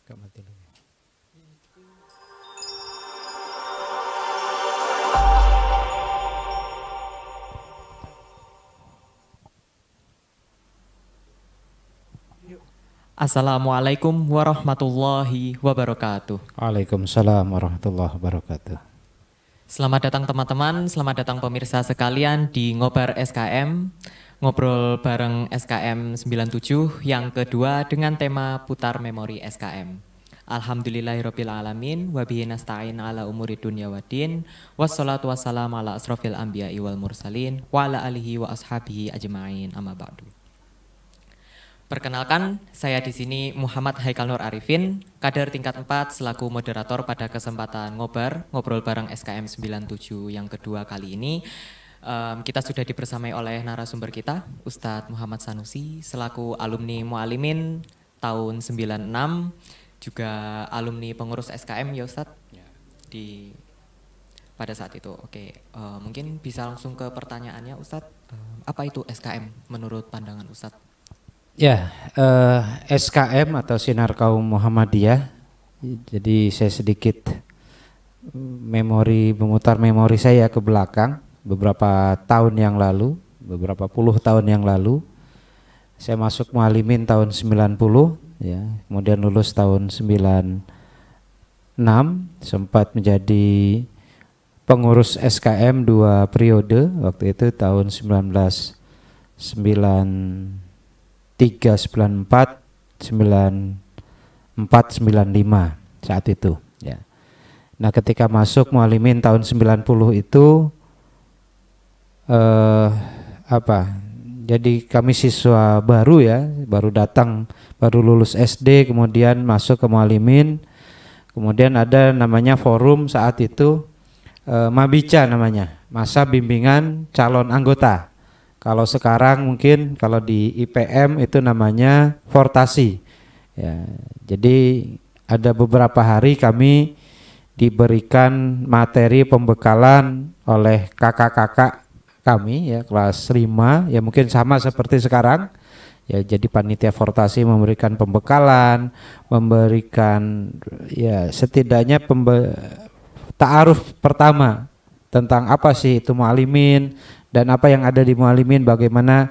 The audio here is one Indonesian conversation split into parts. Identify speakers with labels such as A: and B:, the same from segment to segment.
A: Gak mati lagi.
B: Assalamualaikum warahmatullahi wabarakatuh.
A: Waalaikumsalam warahmatullahi wabarakatuh.
B: Selamat datang teman-teman, selamat datang pemirsa sekalian di Ngobar SKM, ngobrol bareng SKM 97 yang kedua dengan tema putar memori SKM. Alhamdulillahirabbil alamin wa bihi nasta'in ala umuri dunya waddin wassalatu wassalamu ala asrofil anbiya'i wal mursalin wa ala alihi wa ashabihi ajma'in amma ba'du. Perkenalkan, saya di sini Muhammad Haikal Nur Arifin, kader tingkat 4 selaku moderator pada kesempatan ngobrol bareng SKM 97 yang kedua kali ini. Kita sudah dibersamai oleh narasumber kita, Ustadz Muhammad Sanusi, selaku alumni Mualimin tahun 96, juga alumni pengurus SKM ya Ustadz, pada saat itu. Oke, mungkin bisa langsung ke pertanyaannya Ustadz, apa itu SKM menurut pandangan Ustadz?
A: Ya, SKM atau Sinar Kaum Muhammadiyah. Jadi saya sedikit memutar memori saya ke belakang beberapa tahun yang lalu, beberapa puluh tahun yang lalu. Saya masuk Mualimin tahun 90 ya, kemudian lulus tahun 96, sempat menjadi pengurus SKM 2 periode waktu itu tahun 1993, 94, 94, 95 saat itu ya. Nah, ketika masuk Mualimin tahun 90 itu jadi kami siswa baru ya, baru datang, baru lulus SD, kemudian masuk ke Mualimin. Kemudian ada namanya forum saat itu, Mabica namanya, masa bimbingan calon anggota. Kalau sekarang mungkin kalau di IPM itu namanya Fortasi. Ya, jadi ada beberapa hari kami diberikan materi pembekalan oleh kakak-kakak kami ya kelas 5 ya, mungkin sama seperti sekarang. Ya, jadi panitia Fortasi memberikan pembekalan, memberikan ya setidaknya ta'aruf pertama tentang apa sih itu Mualimin dan apa yang ada di Mualimin, bagaimana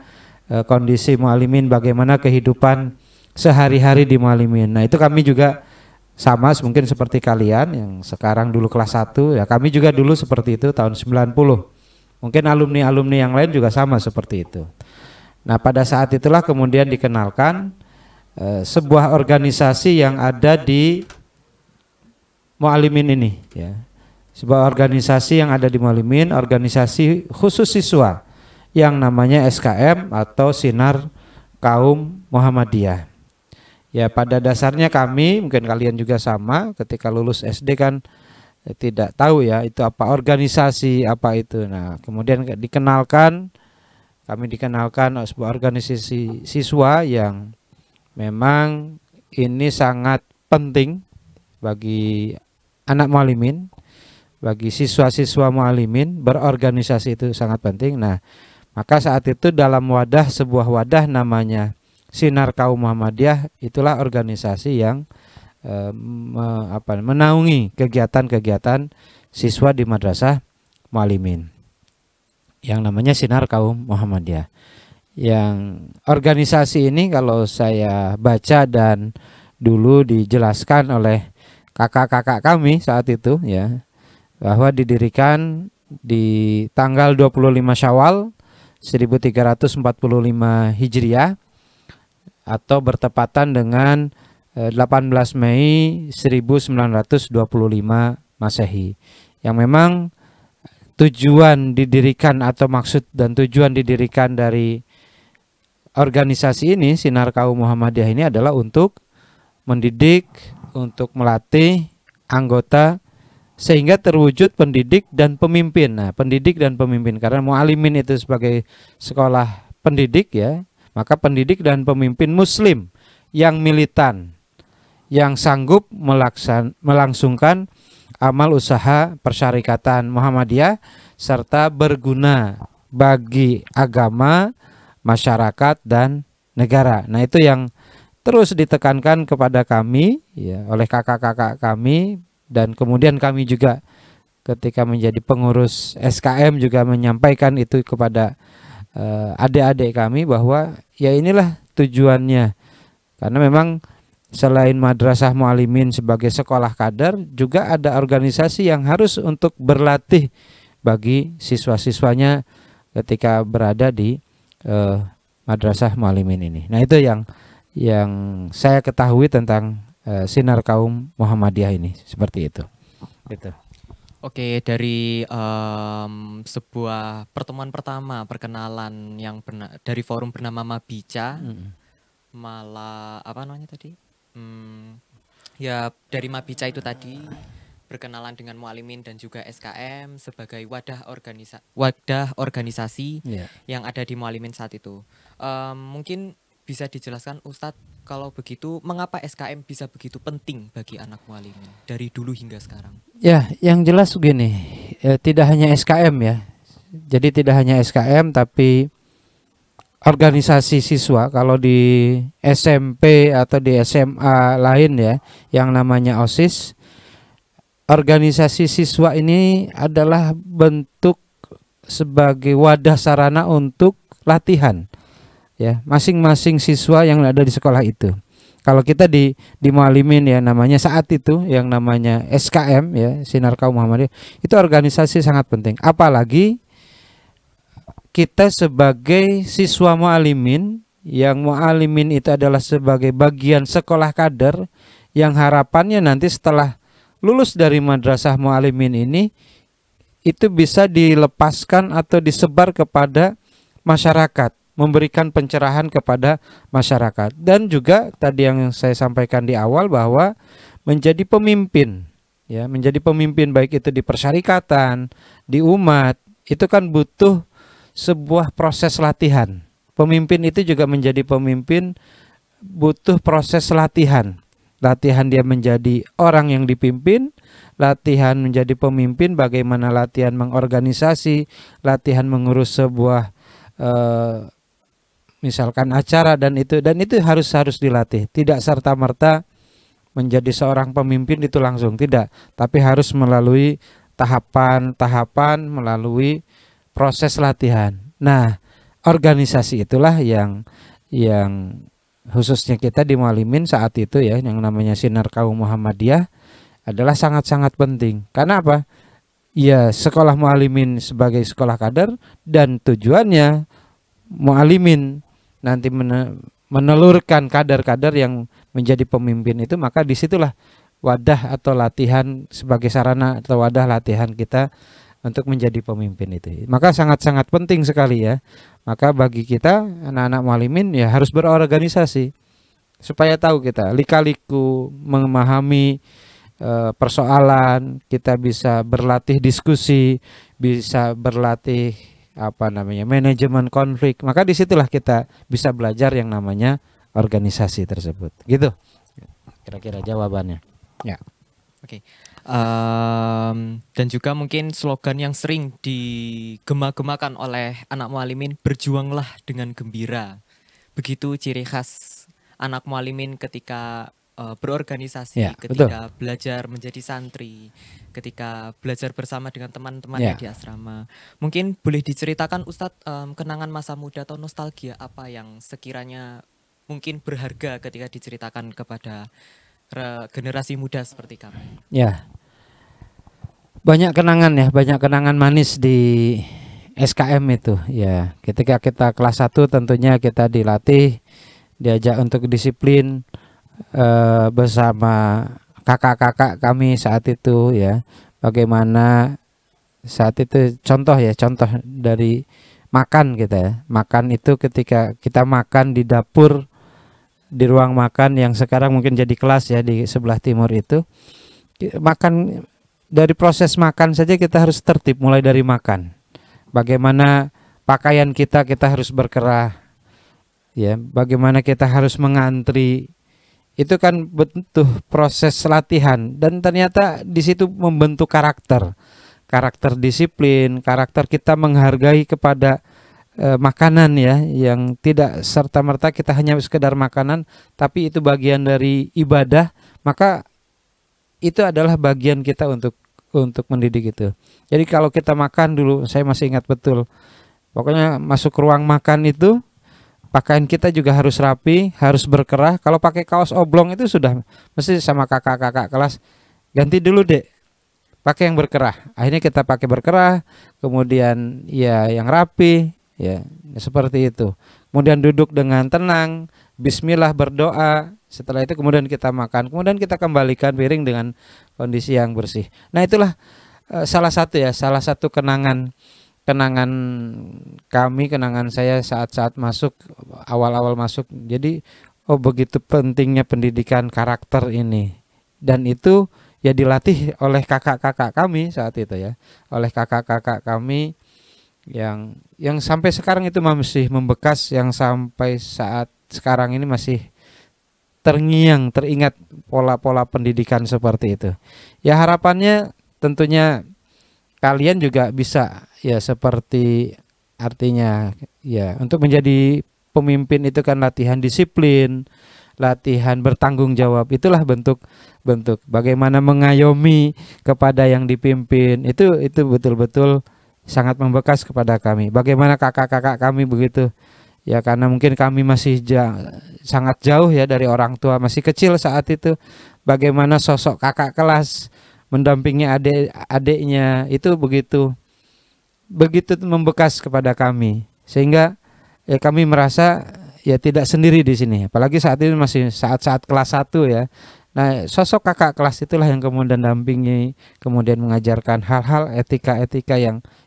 A: kondisi Mualimin, bagaimana kehidupan sehari-hari di Mualimin. Nah, itu kami juga sama mungkin seperti kalian yang sekarang dulu kelas 1 ya, kami juga dulu seperti itu tahun 90. Mungkin alumni-alumni yang lain juga sama seperti itu. Nah, pada saat itulah kemudian dikenalkan sebuah organisasi yang ada di Mualimin ini ya. Sebuah organisasi yang ada di Mualimin, organisasi khusus siswa yang namanya SKM atau Sinar Kaum Muhammadiyah. Ya, pada dasarnya kami, mungkin kalian juga sama, ketika lulus SD kan tidak tahu ya itu apa organisasi apa itu. Nah, kemudian kami dikenalkan sebuah organisasi siswa yang memang ini sangat penting bagi anak Mualimin. Bagi siswa-siswa Mualimin, berorganisasi itu sangat penting. Nah, maka saat itu dalam sebuah wadah namanya Sinar Kaum Muhammadiyah, itulah organisasi yang menaungi kegiatan-kegiatan siswa di madrasah Mualimin yang namanya Sinar Kaum Muhammadiyah. Yang organisasi ini kalau saya baca dan dulu dijelaskan oleh kakak-kakak kami saat itu ya, bahwa didirikan di tanggal 25 Syawal 1345 Hijriah atau bertepatan dengan 18 Mei 1925 Masehi. Yang memang tujuan didirikan atau maksud dan tujuan didirikan dari organisasi ini, Sinar Kaum Muhammadiyah ini adalah untuk mendidik, untuk melatih anggota sehingga terwujud pendidik dan pemimpin. Nah, pendidik dan pemimpin karena Mualimin itu sebagai sekolah pendidik ya, maka pendidik dan pemimpin muslim yang militan, yang sanggup melangsungkan amal usaha persyarikatan Muhammadiyah serta berguna bagi agama, masyarakat dan negara. Nah, itu yang terus ditekankan kepada kami ya oleh kakak-kakak kami, dan kemudian kami juga ketika menjadi pengurus SKM juga menyampaikan itu kepada adik-adik kami bahwa ya inilah tujuannya. Karena memang selain Madrasah Mualimin sebagai sekolah kader, juga ada organisasi yang harus untuk berlatih bagi siswa-siswanya ketika berada di Madrasah Mualimin ini. Nah, itu yang saya ketahui tentang Sinar Kaum Muhammadiyah ini, seperti itu. Gitu.
B: Oke, dari sebuah pertemuan pertama perkenalan yang dari forum bernama Mabica, malah apa namanya tadi? Ya dari Mabica itu tadi berkenalan dengan Mualimin dan juga SKM sebagai wadah organisasi yang ada di Mualimin saat itu. Mungkin bisa dijelaskan Ustadz, kalau begitu mengapa SKM bisa begitu penting bagi anak Mualimin dari dulu hingga sekarang?
A: Ya, yang jelas begini, tidak hanya SKM ya. Jadi tidak hanya SKM tapi organisasi siswa. Kalau di SMP atau di SMA lain ya, yang namanya OSIS, organisasi siswa ini adalah bentuk sebagai wadah sarana untuk latihan. Ya, masing-masing siswa yang ada di sekolah itu. Kalau kita di Mualimin ya, namanya saat itu yang namanya SKM ya, Sinar Kaum Muhammadiyah, itu organisasi sangat penting. Apalagi kita sebagai siswa Mualimin, yang Mualimin itu adalah sebagai bagian sekolah kader yang harapannya nanti setelah lulus dari Madrasah Mualimin ini itu bisa dilepaskan atau disebar kepada masyarakat, memberikan pencerahan kepada masyarakat. Dan juga tadi yang saya sampaikan di awal bahwa menjadi pemimpin ya, menjadi pemimpin baik itu di persyarikatan, di umat, itu kan butuh sebuah proses latihan. Pemimpin itu juga menjadi pemimpin butuh proses latihan. Latihan dia menjadi orang yang dipimpin, latihan menjadi pemimpin, bagaimana latihan mengorganisasi, latihan mengurus sebuah misalkan acara, dan itu harus dilatih. Tidak serta-merta menjadi seorang pemimpin itu langsung, tidak, tapi harus melalui tahapan-tahapan, melalui proses latihan. Nah, organisasi itulah yang khususnya kita di Mualimin saat itu ya, yang namanya Sinar Kaum Muhammadiyah adalah sangat-sangat penting. Karena apa? Ya, sekolah Mualimin sebagai sekolah kader, dan tujuannya Mualimin nanti menelurkan kader-kader yang menjadi pemimpin itu, maka disitulah wadah atau latihan sebagai sarana atau wadah latihan kita untuk menjadi pemimpin itu. Maka sangat-sangat penting sekali ya. Maka bagi kita anak-anak Mualimin ya harus berorganisasi supaya tahu kita lika-liku memahami persoalan, kita bisa berlatih diskusi, bisa berlatih manajemen konflik. Maka disitulah kita bisa belajar yang namanya organisasi tersebut. Gitu kira-kira jawabannya ya.
B: Oke. Dan juga mungkin slogan yang sering digema-gemakan oleh anak Mualimin, berjuanglah dengan gembira. Begitu ciri khas anak Mualimin ketika berorganisasi ya, ketika betul. Belajar menjadi santri, ketika belajar bersama dengan teman-temannya ya. Di asrama. Mungkin boleh diceritakan Ustadz, kenangan masa muda atau nostalgia apa yang sekiranya mungkin berharga ketika diceritakan kepada generasi muda seperti kami.
A: Ya, banyak kenangan manis di SKM itu ya. Ketika kita kelas 1 tentunya kita dilatih, diajak untuk disiplin bersama kakak-kakak kami saat itu ya. Bagaimana saat itu contoh dari makan kita ya. Makan itu ketika kita makan di dapur, di ruang makan yang sekarang mungkin jadi kelas ya di sebelah timur itu, makan, dari proses makan saja kita harus tertib mulai dari makan. Bagaimana pakaian kita harus berkerah ya, bagaimana kita harus mengantri, itu kan butuh proses latihan, dan ternyata di situ membentuk karakter disiplin, karakter kita menghargai kepada makanan ya, yang tidak serta-merta kita hanya sekedar makanan, tapi itu bagian dari ibadah, maka itu adalah bagian kita untuk mendidik itu. Jadi kalau kita makan dulu, saya masih ingat betul, pokoknya masuk ruang makan itu pakaian kita juga harus rapi, harus berkerah. Kalau pakai kaos oblong itu sudah mesti sama kakak-kakak kelas, ganti dulu dek, pakai yang berkerah. Akhirnya kita pakai berkerah, kemudian ya yang rapi, ya seperti itu. Kemudian duduk dengan tenang, bismillah, berdoa. Setelah itu kemudian kita makan, kemudian kita kembalikan piring dengan kondisi yang bersih. Nah itulah salah satu kenangan kenangan saya saat-saat masuk, awal-awal masuk. Jadi oh begitu pentingnya pendidikan karakter ini, dan itu ya dilatih oleh kakak-kakak kami saat itu ya, oleh kakak-kakak kami yang sampai sekarang itu masih membekas, yang sampai saat sekarang ini masih teringat pola-pola pendidikan seperti itu. Ya harapannya tentunya kalian juga bisa ya, seperti artinya ya, untuk menjadi pemimpin itu kan latihan disiplin, latihan bertanggung jawab. Itulah bentuk bagaimana mengayomi kepada yang dipimpin. Itu betul-betul sangat membekas kepada kami. Bagaimana kakak-kakak kami begitu. Ya karena mungkin kami masih sangat jauh ya dari orang tua, masih kecil saat itu. Bagaimana sosok kakak kelas mendampingi adik-adiknya itu begitu membekas kepada kami, sehingga ya kami merasa ya tidak sendiri di sini. Apalagi saat ini masih saat-saat kelas 1 ya. Nah, sosok kakak kelas itulah yang kemudian dampingi, kemudian mengajarkan hal-hal etika-etika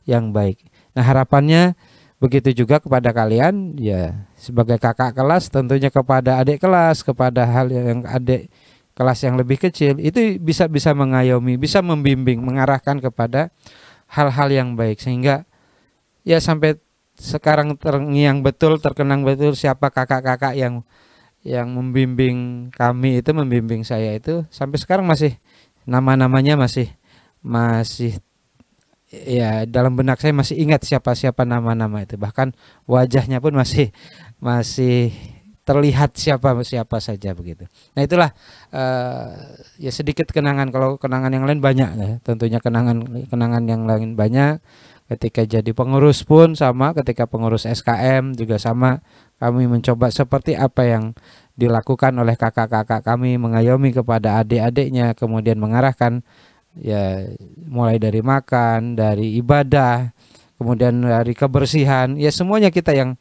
A: yang baik. Nah, harapannya begitu juga kepada kalian ya, sebagai kakak kelas, tentunya kepada adik kelas, kepada hal yang adik kelas yang lebih kecil itu bisa mengayomi, bisa membimbing, mengarahkan kepada hal-hal yang baik, sehingga ya sampai sekarang terkenang betul siapa kakak-kakak yang membimbing kami itu, membimbing saya itu, sampai sekarang masih nama-namanya masih ya dalam benak saya, masih ingat siapa nama-nama itu, bahkan wajahnya pun masih terlihat siapa saja begitu. Nah itulah ya sedikit kenangan. Kalau kenangan yang lain banyak ya, tentunya kenangan yang lain banyak. Ketika jadi pengurus pun sama, ketika pengurus SKM juga sama, kami mencoba seperti apa yang dilakukan oleh kakak-kakak kami, mengayomi kepada adik-adiknya, kemudian mengarahkan ya mulai dari makan, dari ibadah, kemudian dari kebersihan, ya semuanya kita yang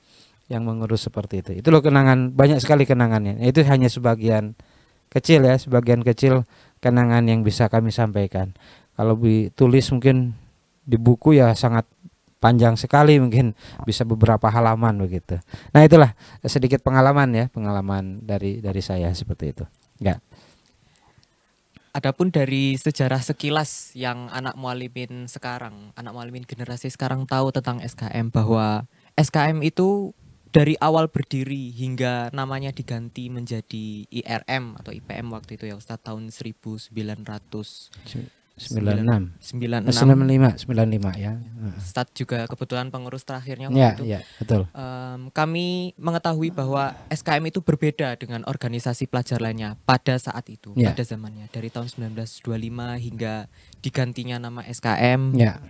A: mengurus seperti itu. Itu loh kenangan, banyak sekali kenangannya. Itu hanya sebagian kecil ya, sebagian kecil kenangan yang bisa kami sampaikan. Kalau ditulis mungkin di buku ya sangat panjang sekali, mungkin bisa beberapa halaman begitu. Nah itulah sedikit pengalaman dari saya seperti itu. Ya.
B: Adapun dari sejarah sekilas yang anak mualimin generasi sekarang tahu tentang SKM, bahwa SKM itu dari awal berdiri hingga namanya diganti menjadi IRM atau IPM waktu itu ya Ustadz, tahun
A: 1995 ya.
B: Ustadz juga kebetulan pengurus terakhirnya
A: waktu
B: itu.
A: Ya, betul.
B: Kami mengetahui bahwa SKM itu berbeda dengan organisasi pelajar lainnya pada saat itu, pada zamannya, dari tahun 1925 hingga digantinya nama SKM.
A: Ya.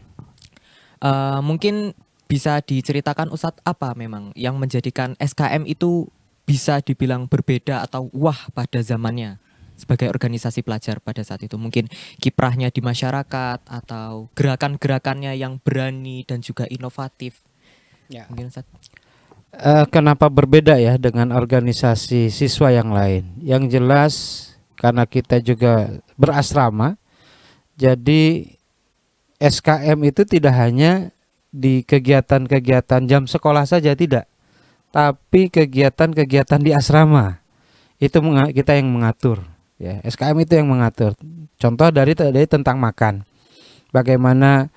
B: Mungkin bisa diceritakan Ustadz, apa memang yang menjadikan SKM itu bisa dibilang berbeda atau wah pada zamannya sebagai organisasi pelajar pada saat itu? Mungkin kiprahnya di masyarakat atau gerakan-gerakannya yang berani dan juga inovatif. Ya. Mungkin Ustadz.
A: Kenapa berbeda ya dengan organisasi siswa yang lain? Yang jelas karena kita juga berasrama, jadi SKM itu tidak hanya di kegiatan-kegiatan jam sekolah saja, tidak, tapi kegiatan-kegiatan di asrama itu kita yang mengatur. Ya, SKM itu yang mengatur. Contoh dari tentang makan. Bagaimana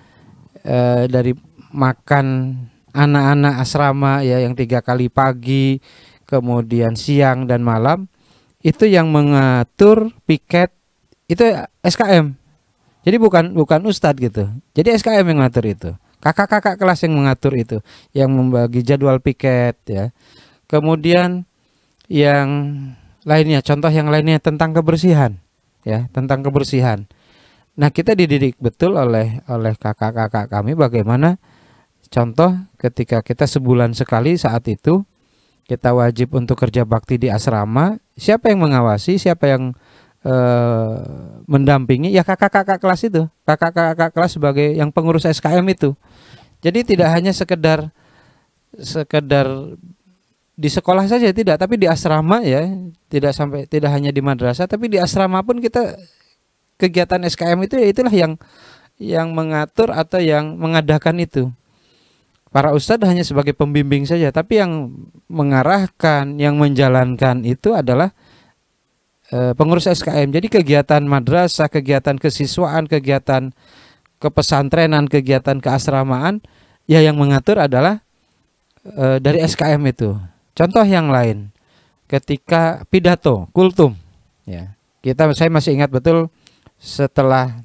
A: dari makan anak-anak asrama ya, yang 3 kali pagi, kemudian siang dan malam, itu yang mengatur piket itu SKM. Jadi bukan ustadz gitu. Jadi SKM yang mengatur itu. Kakak-kakak kelas yang mengatur itu, yang membagi jadwal piket ya. Kemudian yang lainnya, contoh yang lainnya tentang kebersihan ya, tentang kebersihan. Nah, kita dididik betul oleh kakak-kakak kami bagaimana contoh ketika kita sebulan sekali saat itu kita wajib untuk kerja bakti di asrama, siapa yang mengawasi, siapa yang mendampingi? Ya kakak-kakak kelas itu, kakak-kakak kelas sebagai yang pengurus SKM itu. Jadi tidak hanya sekedar di sekolah saja, tidak, tapi di asrama ya, tidak hanya di madrasah, tapi di asrama pun kita kegiatan SKM itu ya itulah yang mengatur atau yang mengadakan itu. Para ustadz hanya sebagai pembimbing saja, tapi yang mengarahkan, yang menjalankan itu adalah pengurus SKM. Jadi kegiatan madrasah, kegiatan kesiswaan, kegiatan kepesantrenan, kegiatan keasramaan, ya yang mengatur adalah dari SKM itu. Contoh yang lain, ketika pidato, kultum, ya saya masih ingat betul setelah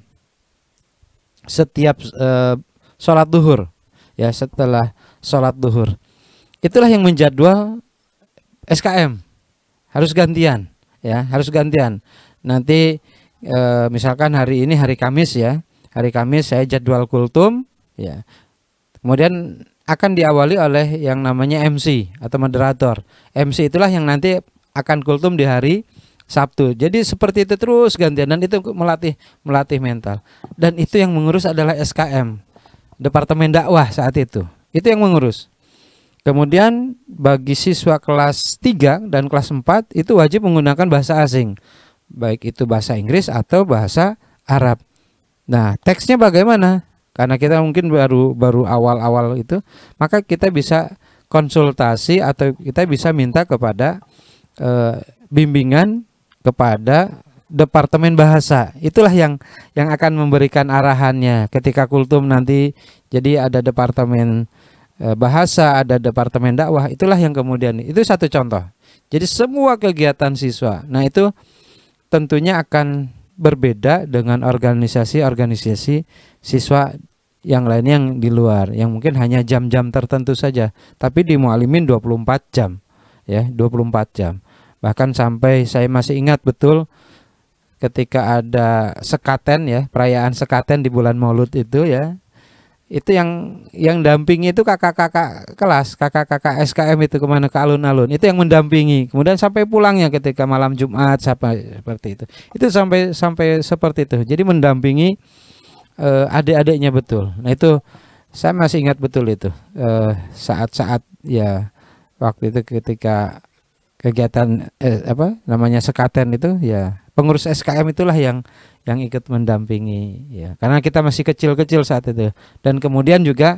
A: setiap sholat duhur, ya setelah sholat duhur, itulah yang menjadwal SKM harus gantian. Ya, harus gantian. Nanti misalkan hari ini hari Kamis ya. Hari Kamis saya jadwal kultum ya. Kemudian akan diawali oleh yang namanya MC atau moderator. MC itulah yang nanti akan kultum di hari Sabtu. Jadi seperti itu terus gantian dan itu melatih mental. Dan itu yang mengurus adalah SKM, Departemen Dakwah saat itu. Itu yang mengurus. Kemudian bagi siswa kelas 3 dan kelas 4 itu wajib menggunakan bahasa asing. Baik itu bahasa Inggris atau bahasa Arab. Nah, teksnya bagaimana? Karena kita mungkin baru awal-awal itu, maka kita bisa konsultasi atau kita bisa minta kepada bimbingan kepada Departemen Bahasa. Itulah yang akan memberikan arahannya ketika kultum nanti. Jadi ada Departemen Bahasa, ada Departemen Dakwah, itulah yang kemudian itu satu contoh. Jadi semua kegiatan siswa, nah itu tentunya akan berbeda dengan organisasi siswa yang lain yang di luar, yang mungkin hanya jam-jam tertentu saja, tapi di Mualimin 24 jam ya, 24 jam. Bahkan sampai saya masih ingat betul ketika ada sekaten ya, perayaan sekaten di bulan Maulud itu ya. Itu yang dampingi itu kakak-kakak kelas, kakak-kakak SKM itu kemana ke alun-alun, itu yang mendampingi. Kemudian sampai pulangnya ketika malam Jumat sampai seperti itu. Itu sampai seperti itu. Jadi mendampingi adik-adiknya betul. Nah itu saya masih ingat betul itu saat-saat ya waktu itu ketika kegiatan namanya sekaten itu ya pengurus SKM itulah yang ikut mendampingi ya, karena kita masih kecil-kecil saat itu. Dan kemudian juga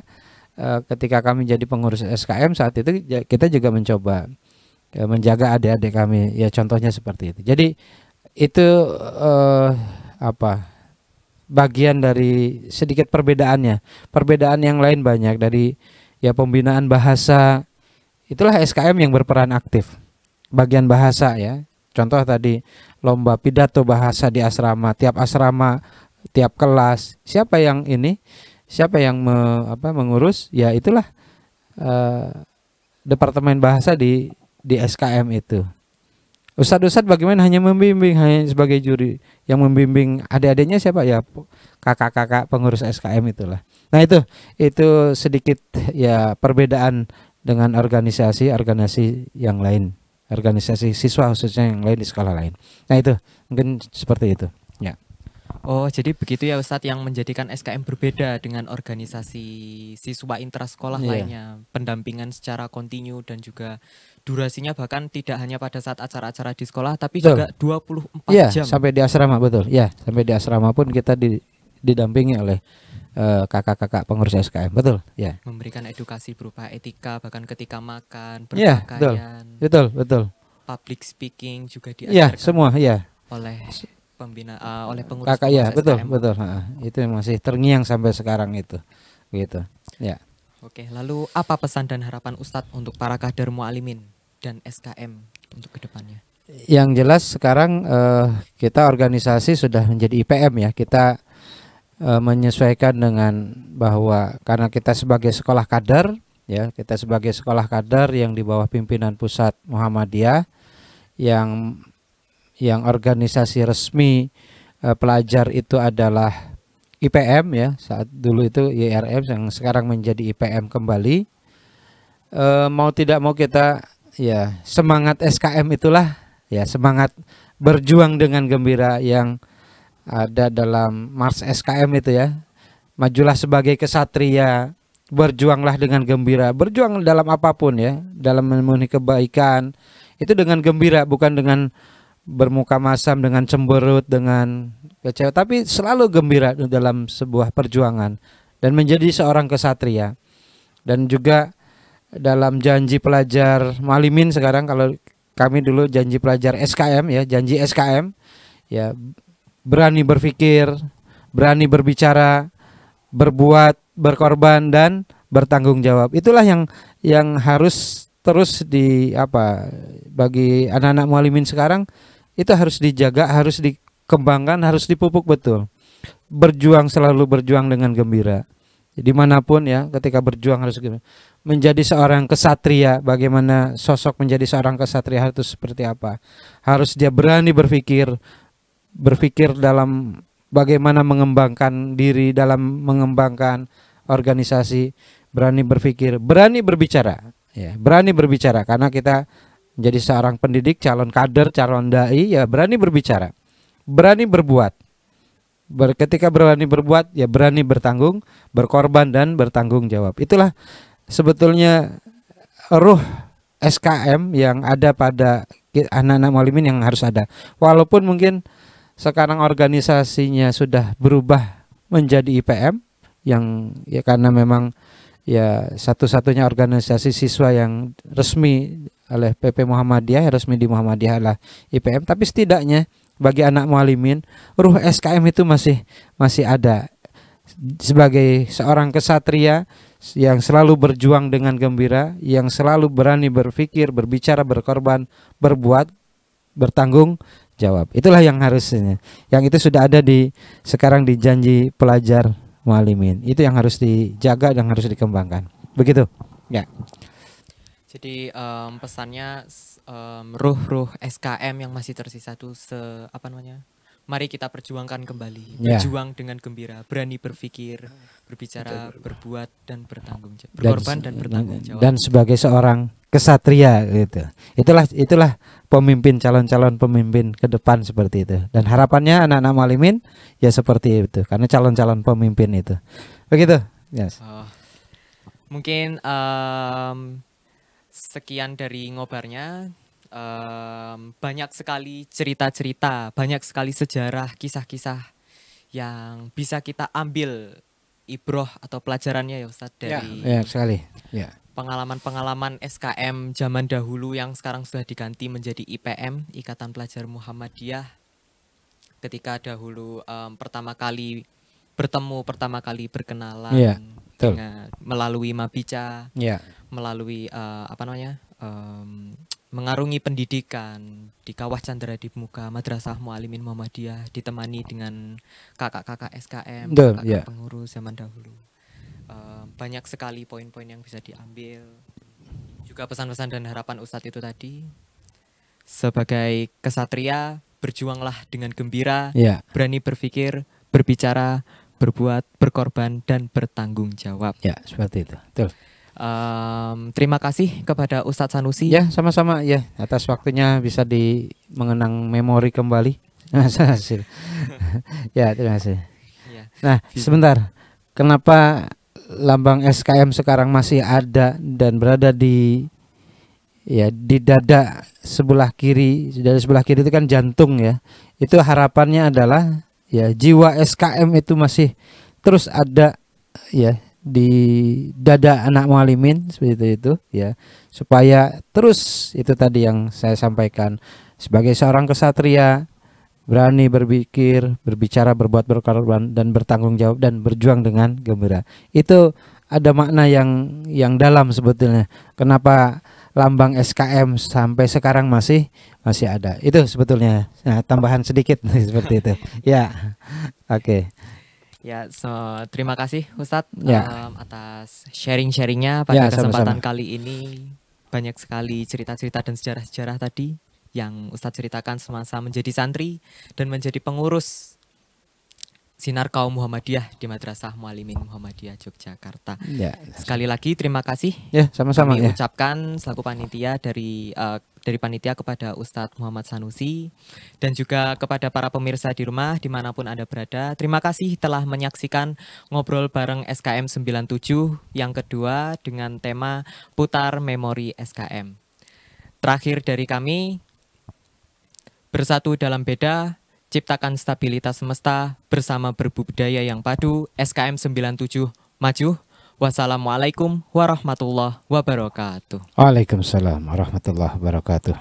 A: ketika kami jadi pengurus SKM saat itu kita juga mencoba menjaga adik-adik kami ya, contohnya seperti itu. Jadi itu bagian dari sedikit perbedaannya. Perbedaan yang lain banyak dari ya pembinaan bahasa, itulah SKM yang berperan aktif bagian bahasa ya. Contoh tadi lomba pidato bahasa di asrama, tiap asrama, tiap kelas, siapa yang mengurus? Ya itulah Departemen Bahasa di SKM itu. Ustadz bagaimana hanya membimbing, hanya sebagai juri. Yang membimbing adik-adiknya siapa? Ya kakak-kakak pengurus SKM itulah. Nah itu sedikit ya perbedaan dengan organisasi yang lain. Organisasi siswa khususnya yang lain di sekolah lain. Nah itu mungkin seperti itu ya.
B: Oh jadi begitu ya Ustadz, yang menjadikan SKM berbeda dengan organisasi siswa intrasekolah lainnya. Pendampingan secara kontinu dan juga durasinya bahkan tidak hanya pada saat acara-acara di sekolah, tapi juga 24 jam.
A: Sampai di asrama, betul. Ya, sampai di asrama pun kita didampingi oleh kakak-kakak pengurus SKM, betul. Ya.
B: Memberikan edukasi berupa etika bahkan ketika makan, berpakaian.
A: Betul.
B: Public speaking juga diajarkan.
A: Ya, semua ya.
B: Oleh oleh pengurus
A: kakak ya,
B: SKM.
A: betul. Itu yang masih terngiang sampai sekarang itu. Gitu. Ya.
B: Oke, lalu apa pesan dan harapan Ustadz untuk para kader Mualimin dan SKM untuk kedepannya? Yang
A: jelas sekarang kita organisasi sudah menjadi IPM ya. Kita menyesuaikan dengan bahwa karena kita sebagai sekolah kader, ya, kita sebagai sekolah kader yang di bawah pimpinan pusat Muhammadiyah, yang organisasi resmi pelajar itu adalah IPM, ya, saat dulu itu IRM yang sekarang menjadi IPM kembali. Mau tidak mau kita, ya, semangat SKM itulah, ya, semangat berjuang dengan gembira yang ada dalam Mars SKM itu, ya. Majulah sebagai kesatria, berjuanglah dengan gembira, berjuang dalam apapun, ya, dalam memenuhi kebaikan itu dengan gembira, bukan dengan bermuka masam, dengan cemberut, dengan kecewa, tapi selalu gembira dalam sebuah perjuangan dan menjadi seorang kesatria. Dan juga dalam janji pelajar Muallimin sekarang, kalau kami dulu janji pelajar SKM, ya, janji SKM, ya, berani berpikir, berani berbicara, berbuat, berkorban, dan bertanggung jawab. Itulah yang harus terus bagi anak-anak Muallimin sekarang, itu harus dijaga, harus dikembangkan, harus dipupuk betul. Berjuang, selalu berjuang dengan gembira. Dimanapun, ya, ketika berjuang harus menjadi seorang kesatria. Bagaimana sosok menjadi seorang kesatria itu seperti apa? Harus dia berani berpikir dalam bagaimana mengembangkan diri, dalam mengembangkan organisasi, berani berpikir, berani berbicara, ya, berani berbicara, karena kita menjadi seorang pendidik, calon kader, calon dai, ya, berani berbicara, berani berbuat. Ketika berani berbuat, ya, berani bertanggung, berkorban, dan bertanggung jawab. Itulah sebetulnya ruh SKM yang ada pada anak-anak Muallimin yang harus ada. Walaupun mungkin sekarang organisasinya sudah berubah menjadi IPM, yang, ya, karena memang, ya, satu-satunya organisasi siswa yang resmi oleh PP Muhammadiyah, resmi di Muhammadiyah adalah IPM. Tapi setidaknya bagi anak Muallimin, ruh SKM itu masih ada sebagai seorang kesatria yang selalu berjuang dengan gembira, yang selalu berani berpikir, berbicara, berkorban, berbuat, bertanggung jawab. Itulah yang harusnya, yang itu sudah ada sekarang di janji pelajar Muallimin. Itu yang harus dijaga dan harus dikembangkan. Begitu, ya.
B: Jadi pesannya ruh SKM yang masih tersisa itu mari kita perjuangkan kembali, berjuang dengan gembira, berani berpikir, berbicara, berbuat, dan bertanggung jawab, berkorban dan bertanggung jawab.
A: Dan sebagai seorang kesatria, gitu. Itulah pemimpin, calon-calon pemimpin ke depan seperti itu. Dan harapannya anak-anak Muallimin, ya, seperti itu, karena calon-calon pemimpin itu. Begitu. Yes.
B: Mungkin sekian dari ngobarnya. Banyak sekali cerita-cerita, banyak sekali sejarah, kisah-kisah yang bisa kita ambil ibroh atau pelajarannya, ya Ustadz, dari
A: sekali. Ya.
B: Pengalaman-pengalaman SKM zaman dahulu yang sekarang sudah diganti menjadi IPM, Ikatan Pelajar Muhammadiyah. Ketika dahulu pertama kali bertemu, pertama kali berkenalan, dengan melalui Mabica, melalui mengarungi pendidikan di Kawah Chandra di Muka Madrasah Muallimin Muhammadiyah, ditemani dengan kakak-kakak SKM, kakak pengurus zaman dahulu. Banyak sekali poin-poin yang bisa diambil. Juga pesan-pesan dan harapan Ustadz itu tadi. Sebagai kesatria, berjuanglah dengan gembira, berani berpikir, berbicara, berbuat, berkorban, dan bertanggung jawab.
A: Ya, seperti itu. Betul.
B: Terima kasih kepada Ustadz Sanusi.
A: Ya, sama-sama, ya, atas waktunya bisa mengenang memori kembali. Ya, terima kasih. Nah, sebentar. Kenapa lambang SKM sekarang masih ada dan berada di dada sebelah kiri? Dari sebelah kiri itu kan jantung, ya. Itu harapannya adalah, ya, jiwa SKM itu masih terus ada, ya, di dada anak Muallimin, seperti itu, ya, supaya terus itu tadi yang saya sampaikan, sebagai seorang kesatria, berani berpikir, berbicara, berbuat, berkorban, dan bertanggung jawab, dan berjuang dengan gembira. Itu ada makna yang dalam sebetulnya. Kenapa lambang SKM sampai sekarang masih ada? Itu sebetulnya tambahan sedikit seperti itu. Ya, oke.
B: Ya, terima kasih Ustadz
A: Ya.
B: atas sharing-sharingnya pada
A: Ya,
B: kesempatan
A: sama-sama.
B: kali ini. Banyak sekali cerita-cerita dan sejarah-sejarah tadi yang Ustadz ceritakan semasa menjadi santri dan menjadi pengurus Sinar Kaum Muhammadiyah di Madrasah Muallimin Muhammadiyah Yogyakarta.
A: Ya.
B: Sekali lagi terima kasih.
A: Ya, sama-sama
B: Kami
A: ya.
B: ucapkan selaku panitia dari panitia kepada Ustadz Muhammad Sanusi dan juga kepada para pemirsa di rumah dimanapun Anda berada. Terima kasih telah menyaksikan ngobrol bareng SKM 97 yang kedua dengan tema Putar Memori SKM. Terakhir dari kami, bersatu dalam beda, ciptakan stabilitas semesta bersama berbudaya yang padu. SKM 97 maju. Wassalamualaikum warahmatullahi wabarakatuh.
A: Waalaikumsalam warahmatullahi wabarakatuh.